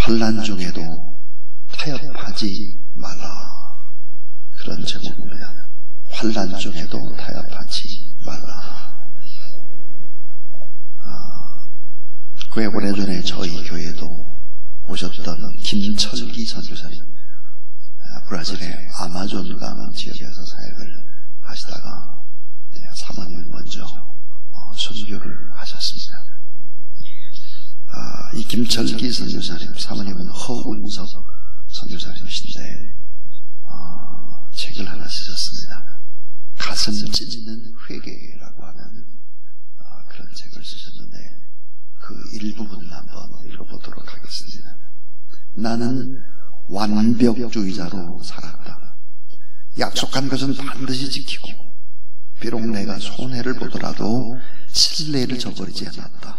환난 중에도 타협하지 말라. 그런 제목입니다. 환난 중에도 타협하지 말라. 꽤 오래전에 저희 교회에도 오셨던 김철기 선교사님, 브라질의 아마존강 지역에서 사역을 하시다가 사모님을 먼저 선교를 하셨습니다. 이 김철기 선교사님, 사모님은 허운석 선교사님이신데 책을 하나 쓰셨습니다. 가슴 찢는 회개라고 하는 그런 책을 쓰셨는데 그 일부분 한번 읽어보도록 하겠습니다. 나는 완벽주의자로 살았다. 약속한 것은 반드시 지키고 비록 내가 손해를 보더라도 신뢰를 저버리지 않았다.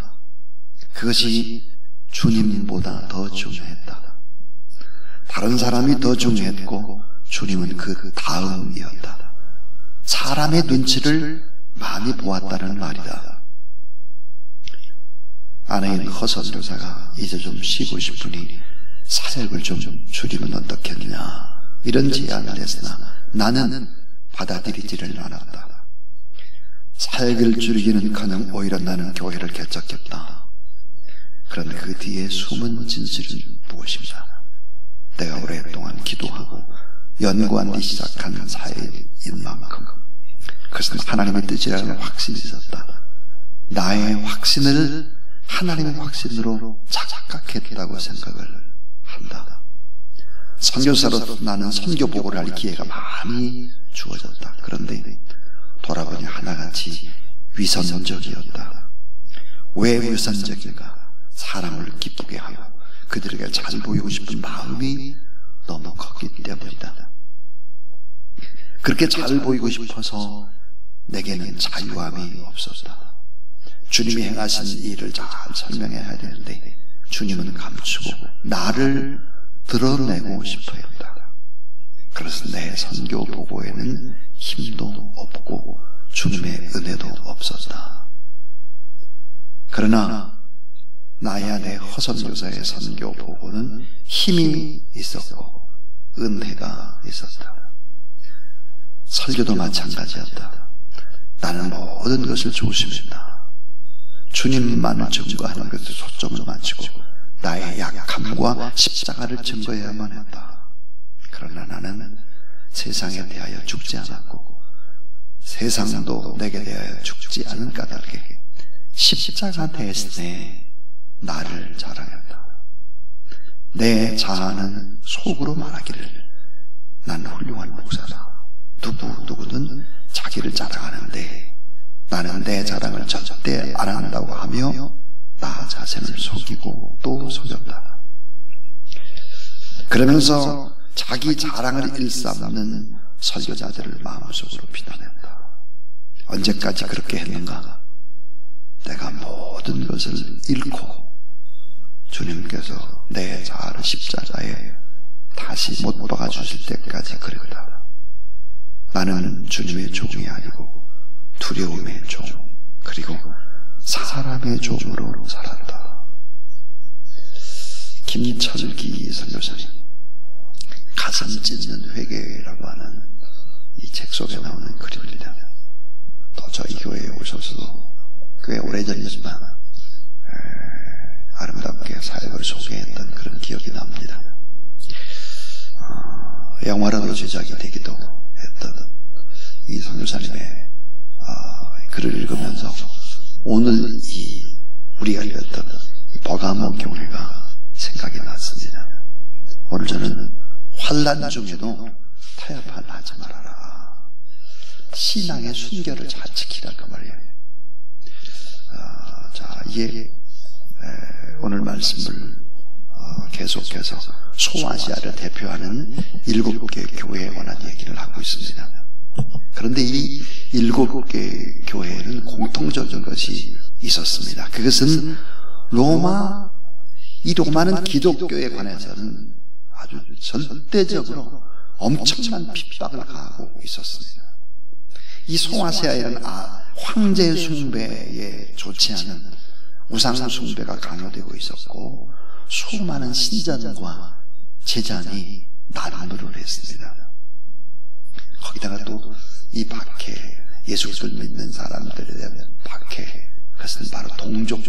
그것이 주님보다 더 중요했다. 다른 사람이 더 중요했고 주님은 그 다음이었다. 사람의 눈치를 많이 보았다는 말이다. 아내인 허선교사가 이제 좀 쉬고 싶으니 사역을 좀 줄이면 어떻겠냐, 이런 제안을 했으나 나는 받아들이지를 않았다. 사역을 줄이기는커녕 오히려 나는 교회를 개척했다. 그런데 그 뒤에 숨은 진실은 무엇입니까? 내가 오랫동안 기도하고 연구하기 시작한 사역인 만큼 그것은 하나님의 뜻이라는 확신이 있었다. 나의 확신을 하나님의 확신으로 착각했다고 생각을 한다. 선교사로 나는 선교 보고를 할 기회가 많이 주어졌다. 그런데 돌아보니 하나같이 위선적이었다. 왜 위선적인가? 사람을 기쁘게 하고 그들에게 잘 보이고 싶은 마음이 너무 컸기 때문이다. 그렇게 잘 보이고 싶어서 내게는 자유함이 없었다. 주님이 행하신 일을 잘 설명해야 되는데 주님은 감추고 나를 드러내고 싶어 했다. 그래서 내 선교 보고에는 힘도 없고 주님의 은혜도 없었다. 그러나 나의 아내 허선교사의 선교 보고는 힘이 있었고 은혜가 있었다. 설교도 마찬가지였다. 나는 모든 것을 조심했다. 주님만을 증거하는 것에 초점을 맞추고 나의 약함과 십자가를 증거해야만 했다. 그러나 나는 세상에 대하여 죽지 않았고 세상도 내게 대하여 죽지 않은 까닭에 십자가 대신에 나를 자랑했다. 내 자아는 속으로 말하기를 난 훌륭한 목사다. 누구든 자기를 자랑하는데 나는 내 자랑을 절대 안 한다고 하며 나 자신을 속이고 또 속였다. 그러면서 자기 자랑을 일삼는 설교자들을 마음속으로 비난했다. 언제까지 그렇게 했는가? 내가 모든 것을 잃고 주님께서 내 자아를 십자가에 다시 못 박아주실 때까지 그랬다. 나는 주님의 종이 아니고 두려움의 종, 그리고 사람의 종으로 살았다. 김철기 선교사님, 가슴 찢는 회개라고 하는 이 책 속에 나오는 글입니다. 또 저희 교회에 오셔서도 꽤 오래전이지만 아름답게 사역을 소개했던 그런 기억이 납니다. 영화로도 제작이 되기도 했던 이 선교사님의 글을 읽으면서 오늘 우리가 읽었던 버가모 교회가 생각이 났습니다. 오늘 저는 환난 중에도 타협하지 말아라. 신앙의 순결을 잘 지키라 그 말이에요. 자, 이게 오늘 말씀을 계속해서 소아시아를 대표하는 7개 교회에 관한 얘기를 하고 있습니다. 그런데 이 7개 교회에는 공통적인 것이 있었습니다. 그것은 로마는 기독교에 관해서는 아주 절대적으로 엄청난 핍박을 가하고 있었습니다. 이 소아시아에는 황제 숭배에 좋지 않은 우상 숭배가 강요되고 있었고 수많은 신전과 제단이 난무를 했습니다. 거기다가 또 이 박해, 예수를 믿는 사람들에 대한 박해, 그것은 바로 동족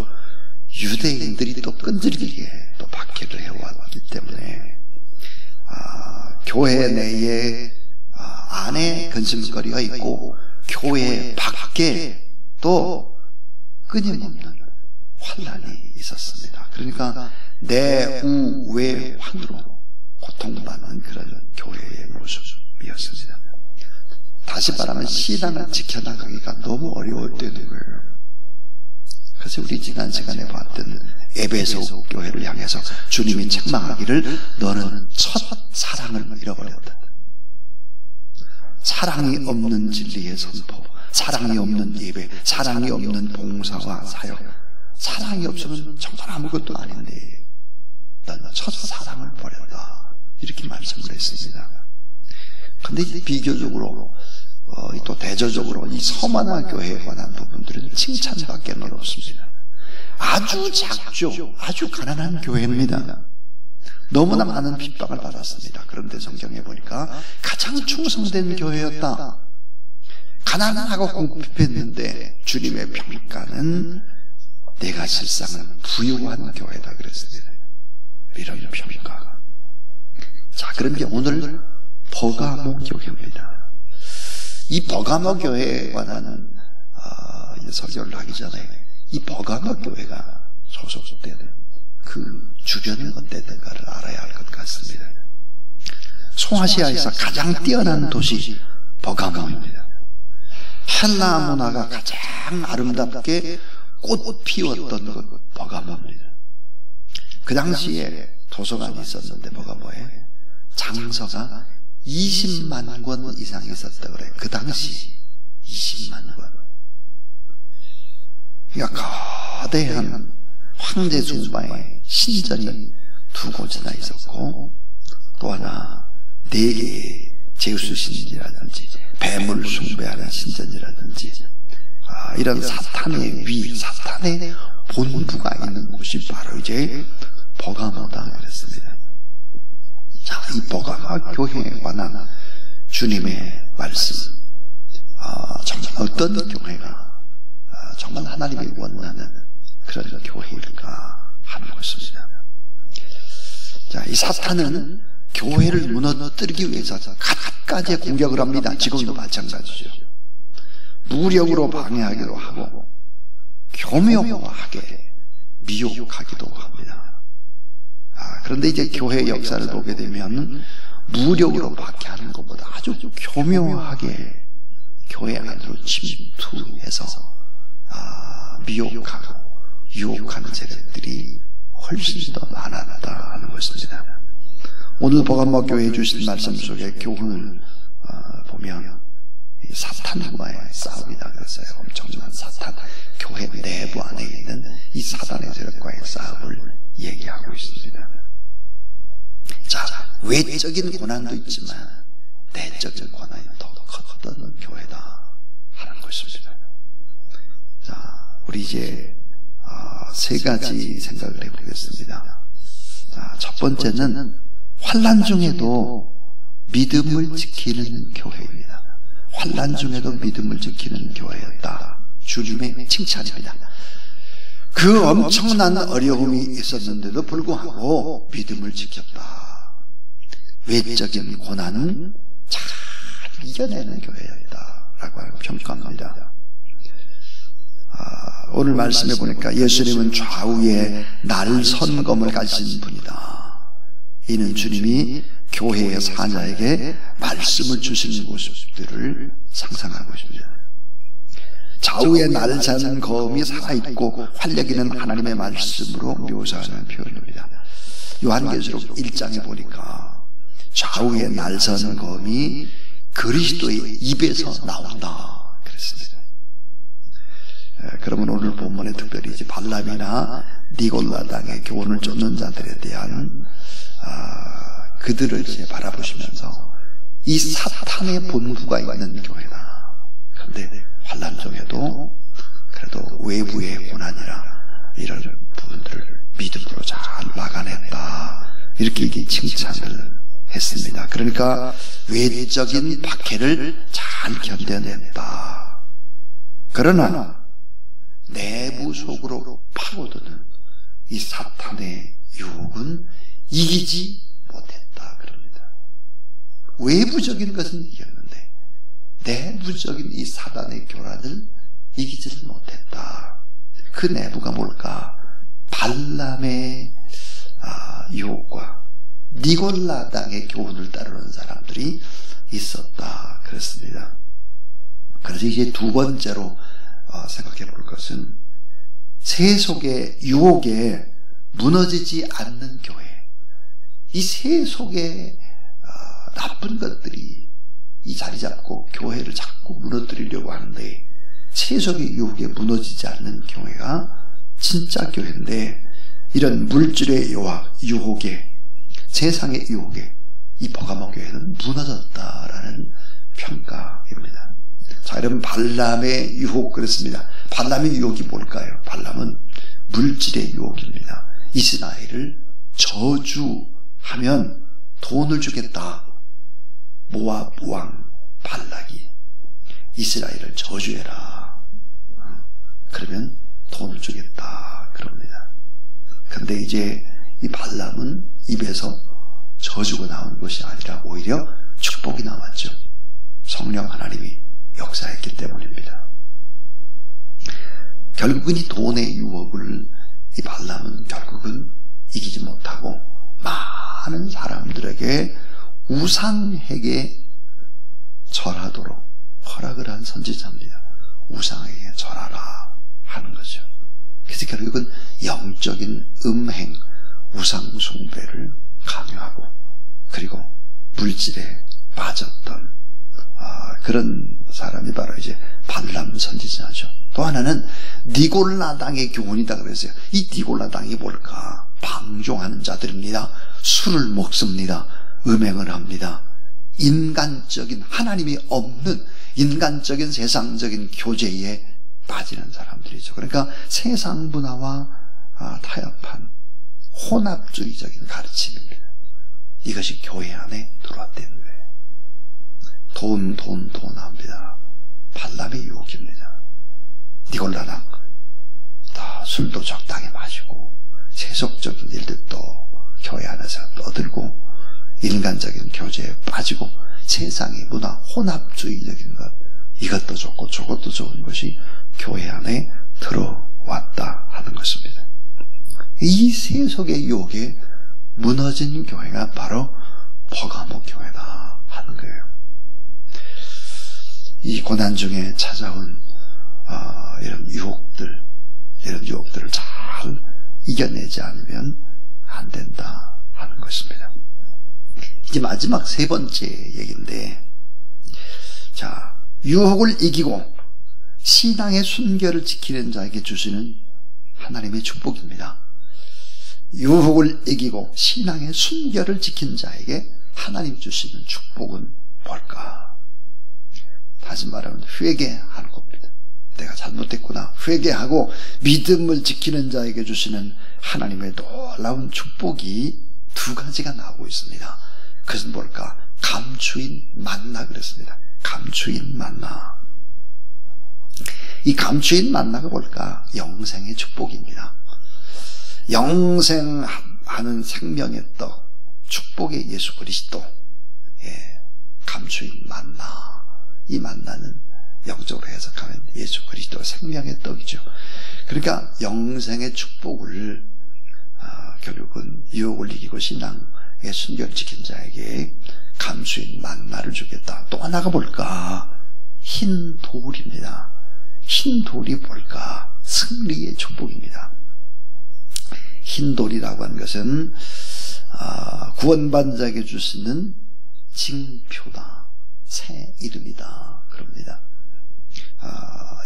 유대인들이 또 끈질기게 또 박해를 해왔기 때문에 교회 내에 안에 근심거리가 있고 교회 밖에 또 끊임없는 환난이 있었습니다. 그러니까 내우외환으로 고통받는 그런 교회의 모습이었습니다. 다시 말하면 신앙을 지켜나가기가 너무 어려울 때는 거예요. 그래서 우리 지난 시간에 봤던 에베소 교회를 향해서 주님이 책망하기를 너는 첫 사랑을 잃어버렸다. 사랑이 없는 진리의 선포, 사랑이 없는 예배, 사랑이 없는 봉사와 사역, 사랑이 없으면 정말 아무것도 아닌데 넌 첫 사랑을 버렸다. 이렇게 말씀을 했습니다. 근데 비교적으로 또 대조적으로 이 서만화 교회에 관한 부분들은 칭찬밖에 없습니다. 아주 작죠. 아주 가난한 교회입니다. 너무나 많은 핍박을 받았습니다. 그런데 성경에 보니까 가장 충성된 교회였다. 가난하고 궁핍했는데 주님의 평가는 내가 실상은 부유한 교회다 그랬습니다. 이런 평가. 자, 그런데 오늘 버가모 교회입니다. 이 버가모 교회에 관한 설교를 하기 전에 이 버가모 교회가 소속된 그 주변이 어땠던가를 알아야 할 것 같습니다. 소아시아에서 가장 뛰어난 도시 버가모입니다. 헬라 문화가 가장 아름답게 꽃 피웠던 곳 버가모입니다. 그 당시에 도서관이 있었는데 버가모에 장서가 20만 권 이상 있었다고 그래요. 그 당시 20만 권. 그러니까 거대한 황제 숭배의 신전이 두 곳이나 있었고 또 하나 4개의 제우스 신전이라든지 뱀을 숭배하는 신전이라든지 이런 사탄의 위, 사탄의 본부가 있는 곳이 바로 이제 버가모다 그랬습니다. 자, 이 버가모 교회에 관한 주님의 말씀, 정말 어떤 교회가 정말 하나님이 원하는 그런 교회일까 하는 것입니다. 자, 이 사탄은 교회를 무너뜨리기 위해서 갖가지 공격을 합니다. 지금도 마찬가지죠. 무력으로 방해하기도 하고 교묘하게 미혹하기도 합니다. 그런데 이제 교회 역사를 보게 되면 무력으로 박해하는 것보다 아주 교묘하게 교회 안으로 침투해서 미혹하고 유혹하는 세력들이 훨씬 더 많았다 하는 것입니다. 오늘 버가모 교회에 주신 말씀 속에 교훈을 보면 사탄과의 싸움이다 그랬어요. 엄청난 사탄, 교회 내부 안에 있는 이 사단의 세력과의 싸움을 얘기하고 있습니다. 자, 외적인 고난도 있지만 내적인 고난이 더 컸던 교회다 하는 것입니다. 자, 우리 이제 3가지 생각을 해보겠습니다. 자, 첫 번째는 환난 중에도 믿음을 지키는 교회입니다. 환난 중에도 믿음을 지키는 교회였다. 주님의 칭찬입니다. 그 엄청난 어려움이 있었는데도 불구하고 믿음을 지켰다. 외적인 고난은 잘 이겨내는 교회였다라고 평가합니다. 오늘 말씀해 보니까 예수님은 좌우에 날선검을 가진 분이다. 이는 주님이 교회의 사자에게 말씀을 주시는 모습들을 상상하고 있습니다. 좌우에 날선 검이 살아있고 활력 있는 하나님의 말씀으로 묘사하는 표현입니다. 요한계시록 1장에 보니까 좌우에 날선 검이 그리스도의 입에서 나온다 그랬습니다. 그러면 오늘 본문에 특별히 이제 발람이나 니골라당의 교훈을 쫓는 자들에 대한 그들을 이제 바라보시면서 이 사탄의 본부가 있는 교회다. 그런데 환난 중에도 그래도 외부의 고난이라 이런 부분들을 믿음으로 잘 막아냈다. 이렇게 칭찬을 했습니다. 그러니까 외적인 박해를 잘 견뎌냈다. 그러나 내부 속으로 파고드는 이 사탄의 유혹은 이기지 못했다. 그럽니다. 외부적인 것은 이겼는데 내부적인 이 사단의 교란을 이기지를 못했다. 그 내부가 뭘까? 발람의 유혹과 니골라당의 교훈을 따르는 사람들이 있었다. 그렇습니다. 그래서 이제 두 번째로 생각해 볼 것은 세속의 유혹에 무너지지 않는 교회. 이 세속의 나쁜 것들이 이 자리 잡고 교회를 자꾸 무너뜨리려고 하는데 세속의 유혹에 무너지지 않는 교회가 진짜 교회인데 이런 물질의 유혹에 세상의 유혹에 이 버가모 교회는 무너졌다라는 평가입니다. 자, 여러분 발람의 유혹 그렇습니다. 발람의 유혹이 뭘까요? 발람은 물질의 유혹입니다. 이스라엘을 저주하면 돈을 주겠다. 모압 왕 발락이 이스라엘을 저주해라. 그러면 돈을 주겠다. 그럽니다. 그런데 이제 이 발람은 입에서 저주가 나온 것이 아니라 오히려 축복이 나왔죠. 성령 하나님이 역사했기 때문입니다. 결국은 이 돈의 유혹을 이 발람은 결국은 이기지 못하고 많은 사람들에게 우상에게 절하도록 허락을 한 선지자입니다. 우상에게 절하라 하는 거죠. 그래서 결국은 영적인 음행, 우상 숭배를 강요하고 그리고 물질에 빠졌던 그런 사람이 바로 이제 발람 선지자죠. 또 하나는 니골라당의 교훈이다 그랬어요. 이 니골라당이 뭘까? 방종하는 자들입니다. 술을 먹습니다. 음행을 합니다. 인간적인 하나님이 없는 인간적인 세상적인 교제에 빠지는 사람들이죠. 그러니까 세상 문화와 타협한 혼합주의적인 가르침입니다. 이것이 교회 안에 들어왔다는 거예요. 돈 합니다. 발람의 유혹입니다. 니골라당 술도 적당히 마시고 세속적인 일들도 교회 안에서 떠들고 인간적인 교제에 빠지고 세상의 문화 혼합주의적인 것 이것도 좋고 저것도 좋은 것이 교회 안에 들어왔다 하는 것입니다. 이 세속의 유혹에 무너진 교회가 바로 버가모 교회다 하는 거예요. 이 고난 중에 찾아온 이런 유혹들을 잘 이겨내지 않으면 안 된다 하는 것입니다. 이제 마지막 세 번째 얘기인데, 자, 유혹을 이기고 신앙의 순결을 지키는 자에게 주시는 하나님의 축복입니다. 유혹을 이기고 신앙의 순결을 지킨 자에게 하나님 주시는 축복은 뭘까? 다시 말하면 회개하는 겁니다. 내가 잘못했구나. 회개하고 믿음을 지키는 자에게 주시는 하나님의 놀라운 축복이 두 가지가 나오고 있습니다. 그것은 뭘까? 감추인 만나 그랬습니다. 감추인 만나. 이 감추인 만나가 뭘까? 영생의 축복입니다. 영생하는 생명의 떡, 축복의 예수 그리스도. 감추인 만나. 이 만나는 영적으로 해석하면 예수 그리스도 생명의 떡이죠. 그러니까 영생의 축복을 결국은 유혹을 이기고 신앙의 순결을 지킨 자에게 감추인 만나를 주겠다. 또 하나가 뭘까? 흰 돌입니다. 흰 돌이 뭘까? 승리의 축복입니다. 흰 돌이라고 하는 것은 구원받은 자에게 주시는 징표다. 새 이름이다. 그럽니다.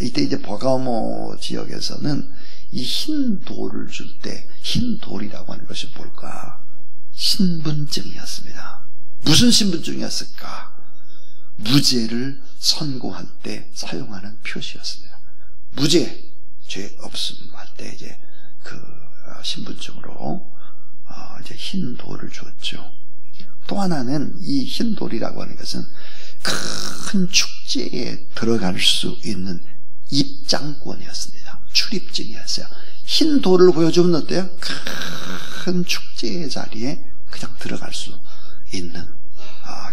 이때 이제 버가모 지역에서는 이 흰 돌을 줄 때 흰 돌이라고 하는 것이 뭘까? 신분증이었습니다. 무슨 신분증이었을까? 무죄를 선고할 때 사용하는 표시였습니다. 무죄, 죄 없음 할 때 이제 신분증으로 이제 흰 돌을 주었죠. 또 하나는 이 흰 돌이라고 하는 것은 큰 축제에 들어갈 수 있는 입장권이었습니다. 출입증이었어요. 흰 돌을 보여주면 어때요? 큰 축제의 자리에 그냥 들어갈 수 있는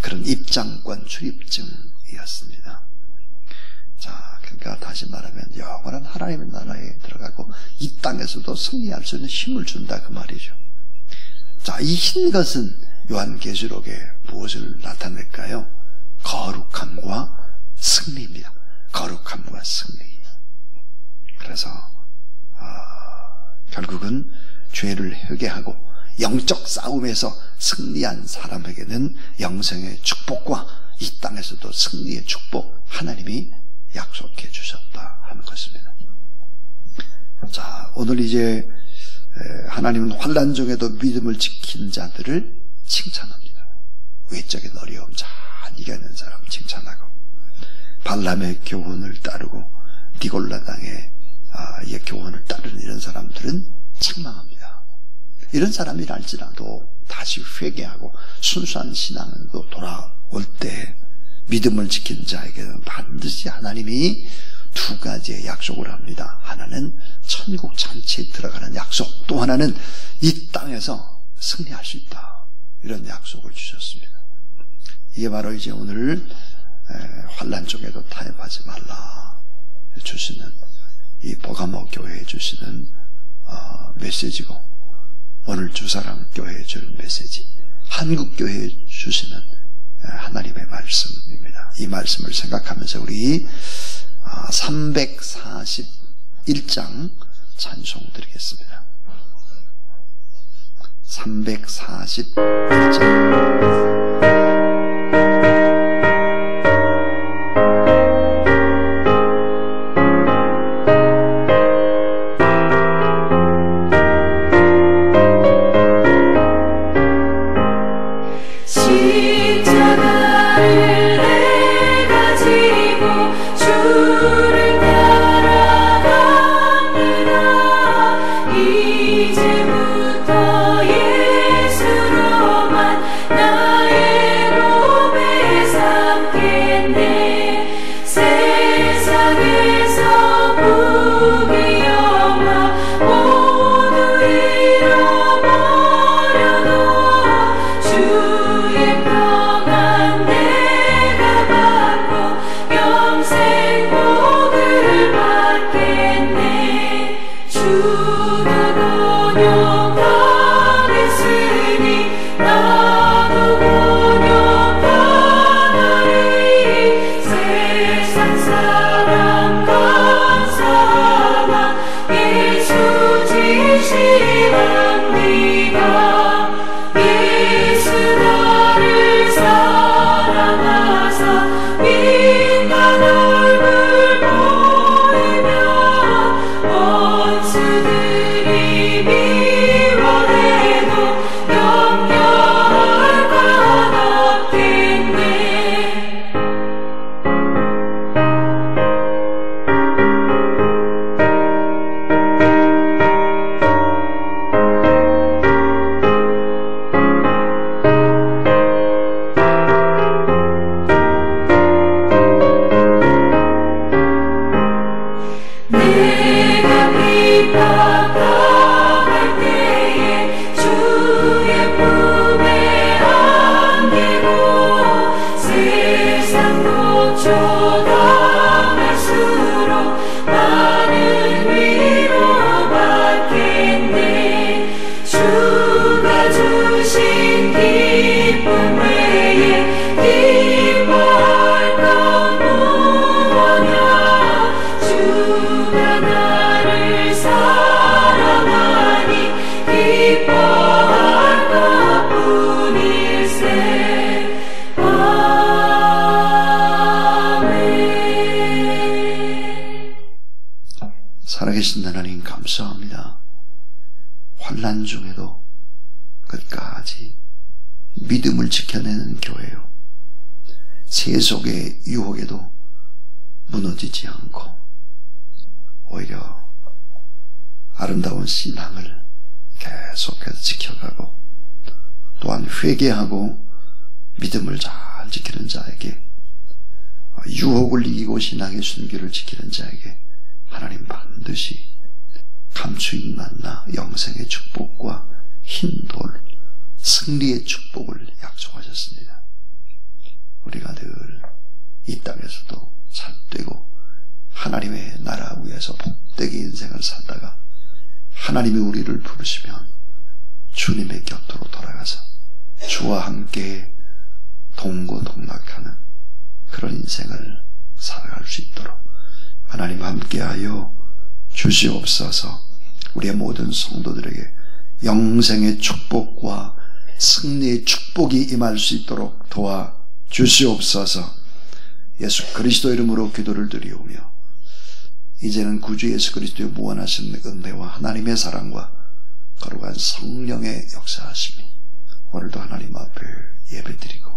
그런 입장권, 출입증이었습니다. 자, 그러니까 다시 말하면 영원한 하나님의 나라에 들어가고 이 땅에서도 승리할 수 있는 힘을 준다 그 말이죠. 자, 이 흰 것은 요한계시록에 무엇을 나타낼까요? 거룩함과 승리입니다. 거룩함과 승리. 그래서 결국은 죄를 회개하고 영적 싸움에서 승리한 사람에게는 영생의 축복과 이 땅에서도 승리의 축복 하나님이 약속해 주셨다 하는 것입니다. 자, 오늘 이제 하나님은 환난 중에도 믿음을 지킨 자들을 칭찬합니다. 외적인 어려움 잘 이겨낸 사람 칭찬하고, 발람의 교훈을 따르고 니골라당의 교훈을 따르는 이런 사람들은 책망합니다. 이런 사람이랄지라도 다시 회개하고 순수한 신앙으로 돌아올 때 믿음을 지킨 자에게는 반드시 하나님이 두 가지의 약속을 합니다. 하나는 천국 잔치에 들어가는 약속, 또 하나는 이 땅에서 승리할 수 있다. 이런 약속을 주셨습니다. 이게 바로 이제 오늘 환난 중에도 타협하지 말라 주시는 이 버가모 교회에 주시는 메시지고, 오늘 주사랑 교회에 주는 메시지, 한국 교회에 주시는 하나님의 말씀입니다. 이 말씀을 생각하면서 우리 341장 찬송 드리겠습니다. 341장. 살아계신 하나님 감사합니다. 환난 중에도 끝까지 믿음을 지켜내는 교회요, 세속의 유혹에도 무너지지 않고 오히려 아름다운 신앙을 계속해서 지켜가고 또한 회개하고 믿음을 잘 지키는 자에게, 유혹을 이기고 신앙의 순결을 지키는 자에게 하나님 반드시 감추인 만나 영생의 축복과 흰돌 승리의 축복을 약속하셨습니다. 우리가 늘 이 땅에서도 삿되고 하나님의 나라 위에서 복되게 인생을 살다가 하나님이 우리를 부르시면 주님의 곁으로 돌아가서 주와 함께 동고동락하는 그런 인생을 살아갈 수 있도록 하나님 함께하여 주시옵소서. 우리의 모든 성도들에게 영생의 축복과 승리의 축복이 임할 수 있도록 도와 주시옵소서. 예수 그리스도 이름으로 기도를 드리오며 이제는 구주 예수 그리스도의 무한하신 은혜와 하나님의 사랑과 거룩한 성령의 역사하심이 오늘도 하나님 앞에 예배드리고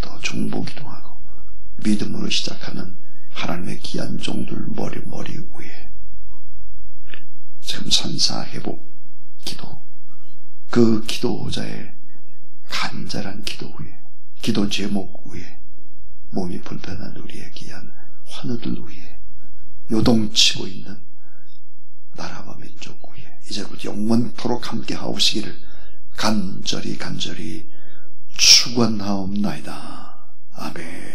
또 중보기도 하고 믿음으로 시작하는 하나님의 귀한 종들 머리 위에 지금 선사회복 기도, 그 기도자의 간절한 기도 위에, 기도 제목 위에, 몸이 불편한 우리의 귀한 환우들 위에, 요동치고 있는 나라와 민족 위에 이제부터 영원토록 함께 하옵시기를 간절히 축원하옵나이다. 아멘.